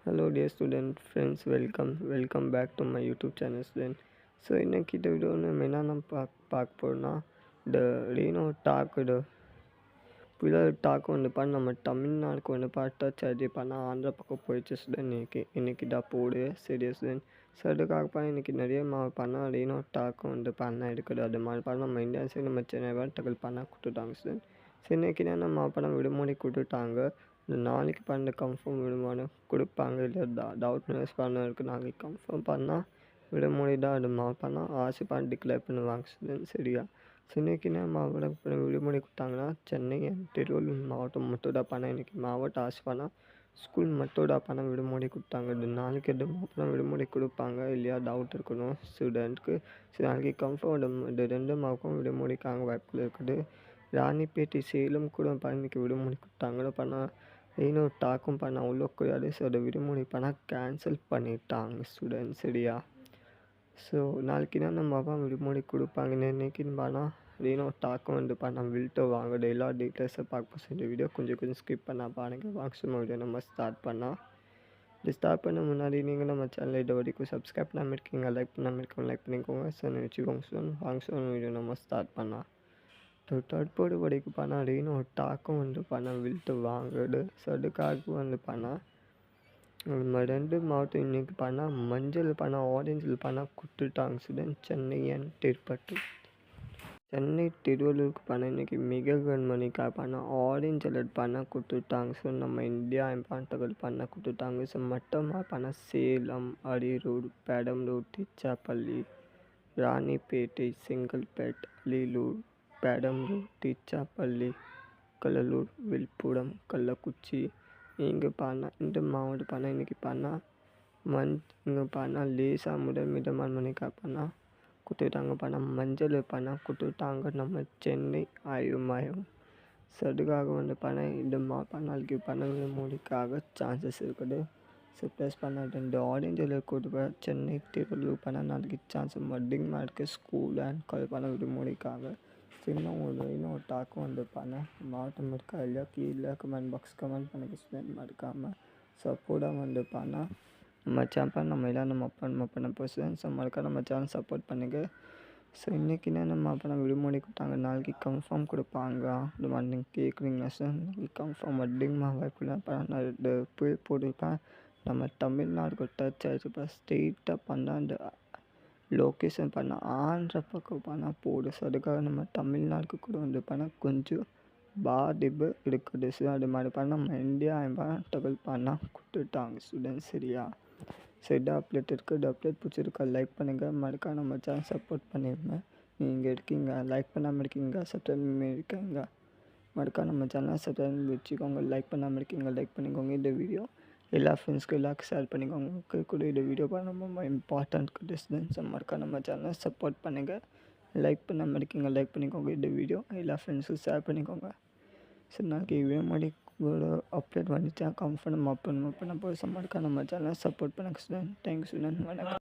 Hello dear student friends, welcome back to my YouTube channel student. So இன்னைக்கு இந்த video நம்ம என்னென்ன பார்க்க போறோம்னா இந்த ரீனோ டாக்கோட பிள்ளை டாக் வந்துப்பா நம்ம தமிழ்நாடுக்கு வந்துப்பா டச் ஆகிடுப்பானா ஆந்திரா பக்கம் போயிடுச்சு ஸ்டூடெண்ட் இன்னைக்கு தான் போடு சரி ஸ்டூடெண்ட். ஸோ அதுக்காகப்பா இன்னைக்கு நிறைய பண்ணா ரீனோ டாக்கும் வந்து பண்ண எடுக்குது அது மாதிரி பண்ண நம்ம இந்தியா சைடு நம்ம சென்னை வேட்டகள் பண்ண கொடுத்துட்டாங்க ஸ்டூடெண்ட். ஸோ இன்னைக்கு தான் நம்ம பணம் விடுமுறை கொடுத்துட்டாங்க. நாளைக்கு பண்ண கன்ஃபார்ம் விடுமுறை கொடுப்பாங்க இல்லை டவுட்னஸ் பண்ண இருக்குது நாளைக்கு கன்ஃபார்ம் பண்ணால் விடுமுறை தான் அது பண்ணால் ஆசை பண்ண டிக்ளேர் பண்ணுவாங்க ஸ்டூடெண்ட் சரியா. ஸோ இன்றைக்கி என்ன விடுமுறை கொடுத்தாங்கன்னா சென்னை திருவள்ளூர் மாவட்டம் மட்டும் தான் பண்ண இன்றைக்கி மாவட்ட ஆசிரியர்னா ஸ்கூல் மட்டும் தான் பண்ண விடுமுறை கொடுத்தாங்க. இது நாளைக்கு எது மாவட்டம் விடுமுறை கொடுப்பாங்க இல்லையா டவுட் இருக்கணும் ஸ்டூடெண்ட்க்கு. சரி நாளைக்கு கன்ஃபார்ம் இது 2 மாவட்டம் விடுமுறைக்காக வாய்ப்புகள் இருக்குது. ராணிப்பேட்டை சேலம் கூட இன்னைக்கு விடுமுறை கொடுத்தாங்க பண்ணால் இன்னும் டாக்கும் பண்ண அவ்வளோ கிடையாது. ஸோ அதை விடுமுறை பண்ணால் கேன்சல் பண்ணிட்டாங்க ஸ்டூடெண்ட் சரியா. ஸோ நாளைக்கு தான் நம்ம அப்பா விடுமுறை கொடுப்பாங்கன்னு இன்றைக்கின்னு பண்ணால் இன்னும் டாக்கும் வந்து பண்ண வில்ட்டு வாங்க எல்லா டீட்டெயில்ஸை பார்க்க இந்த வீடியோ கொஞ்சம் ஸ்கிப் பண்ணால் பாருங்க. வாங்க சும்மா வீடியோ நம்ம ஸ்டார்ட் பண்ணால் இது ஸ்டார்ட் பண்ண முன்னாடி நீங்கள் நம்ம சேனல் இது வரைக்கும் சப்ஸ்கிரைப் பண்ணாமல் இருக்கீங்க லைக் பண்ணாமல் இருக்கோங்க லைக் பண்ணிக்கோங்க சார் வச்சுக்கோங்க சார். வாங்க சார் வீடியோ நம்ம ஸ்டார்ட் பண்ணால் தற்போது வரைக்கும் பண்ணால் இன்னும் டாக்கும் வந்து பண்ண வில்ட்டு வாங்குது. ஸோ அதுக்காக வந்து பண்ணால் நம்ம 2 மாவட்டம் இன்றைக்கி பண்ணால் மஞ்சள் பண்ணால் ஆரஞ்சில் பண்ணால் கொடுத்துட்டாங்க ஸ்டூடெண்ட். சென்னை அண்ட் திருப்பதி சென்னை திருவள்ளூருக்கு பண்ண இன்றைக்கி மிக கண்மணிக்காக பண்ணால் ஆரஞ்ச் அலர்ட் பண்ணால் கொடுத்துட்டாங்க. ஸோ நம்ம இந்தியா இம்பார்ட்டங்கள் பண்ண கொடுத்துட்டாங்க. ஸோ மொத்தமாக பண்ணால் சேலம் அரியலூர் பெரம்பலூர் திருச்சிராப்பள்ளி ராணிப்பேட்டை செங்கல்பேட் அரியலூர் பெரம்பலூர் திருச்சிராப்பள்ளி கடலூர் விழுப்புரம் கள்ளக்குறிச்சி இங்கே பண்ணால் இந்த மாவட்டம் பண்ணால் இன்றைக்கி பண்ணால் இங்கே பண்ணால் லேசாக முதல் மிதமான மணிக்காக பண்ணால் கொடுத்துட்டாங்க பண்ணால் மஞ்சள் பண்ணால் கொடுத்துட்டாங்க நம்ம சென்னை ஆயுமாயம். ஸோ அதுக்காக வந்து பண்ணால் இந்த நாளைக்கு பண்ண விடுமுறைக்காக சான்சஸ் இருக்குது. ஸோ ப்ளஸ் பண்ண 2 ஆரஞ்சில் கொடுப்ப சென்னை திருவள்ளூர் பண்ணால் நாளைக்கு சான்ஸ் அதிகமாக இருக்குது ஸ்கூல் அண்ட் காலேஜ் பண்ண விடுமுறைக்காக. ஸோ இன்னும் டாக்கும் வந்து பண்ண மாவட்டம் இருக்கா இல்லையா கீழே கமெண்ட் பாக்ஸ் கமெண்ட் பண்ணி ஸ்டூடெண்ட் மறக்காமல் சப்போர்ட்டாக வந்து பண்ணால் நம்ம சேனல் நம்ம எல்லாம் நம்ம பண்ண பர்சன்ஸ் மறக்காம நம்ம சேனல் சப்போர்ட் பண்ணுங்க. ஸோ இன்றைக்கினா நம்ம பண்ண விடுமுறை கொடுத்தாங்க நாளைக்கு கன்ஃபார்ம் கொடுப்பாங்க இந்த மாதிரி நீங்கள் கேட்குறீங்களா சார் நாளைக்கு கன்ஃபார்ம் அதிகமாக வாய்ப்பு நான் போய் போட்டுருப்பேன். நம்ம தமிழ்நாடு டச் ஆகிடுப்பா ஸ்ட்ரெயிட்டாக பண்ணால் அந்த லொக்கேஷன் பண்ணால் ஆந்திரா பக்கம் பண்ணால் போடு. ஸோ அதுக்காக நம்ம தமிழ்நாடுக்கு கூட வந்து பண்ணால் கொஞ்சம் பாதிப்பு இருக்குது. ஸோ அது மாதிரி பண்ணால் நம்ம இந்தியா தகவல் பண்ணால் கொடுத்துட்டாங்க ஸ்டூடெண்ட்ஸ் சரியா. ஸோ இதை அப்டேட் இருக்குது. இது அப்டேட் பிடிச்சிருக்கா லைக் பண்ணுங்கள் மறக்காம நம்ம சேனல் சப்போர்ட் பண்ணிடுங்க. நீங்கள் இருக்கீங்க லைக் பண்ணாமல் இருக்கீங்க சப்ஸ்கிரைப் இருக்கீங்க மறக்காம நம்ம சேனலை சப்ஸ்கிரைப் வச்சுக்கோங்க. லைக் பண்ணாமல் இருக்கீங்க லைக் பண்ணிக்கோங்க. இந்த வீடியோ எல்லா ஃப்ரெண்ட்ஸ்க்கும் எல்லாருக்கும் ஷேர் பண்ணிக்கோங்க. கூட இந்த வீடியோ ரொம்ப இம்பார்ட்டண்ட் டிஸ்டன்ஸ் மறக்காம நம்ம சேனலை சப்போர்ட் பண்ணுங்கள். லைக் பண்ணாமல் இருக்கீங்க லைக் பண்ணிக்கோங்க. இந்த வீடியோ எல்லா ஃப்ரெண்ட்ஸுக்கும் ஷேர் பண்ணிக்கோங்க. சரி நாளைக்கு இதே மாதிரி ஒரு அப்டேட் வந்துச்சா கன்ஃபார்ம் பண்ண போய் மறக்காம நம்ம சேனலை சப்போர்ட் பண்ணுங்க ஸ்டூடெண்ட். தேங்க்யூ ஸ்டூடெண்ட் வணக்கம்.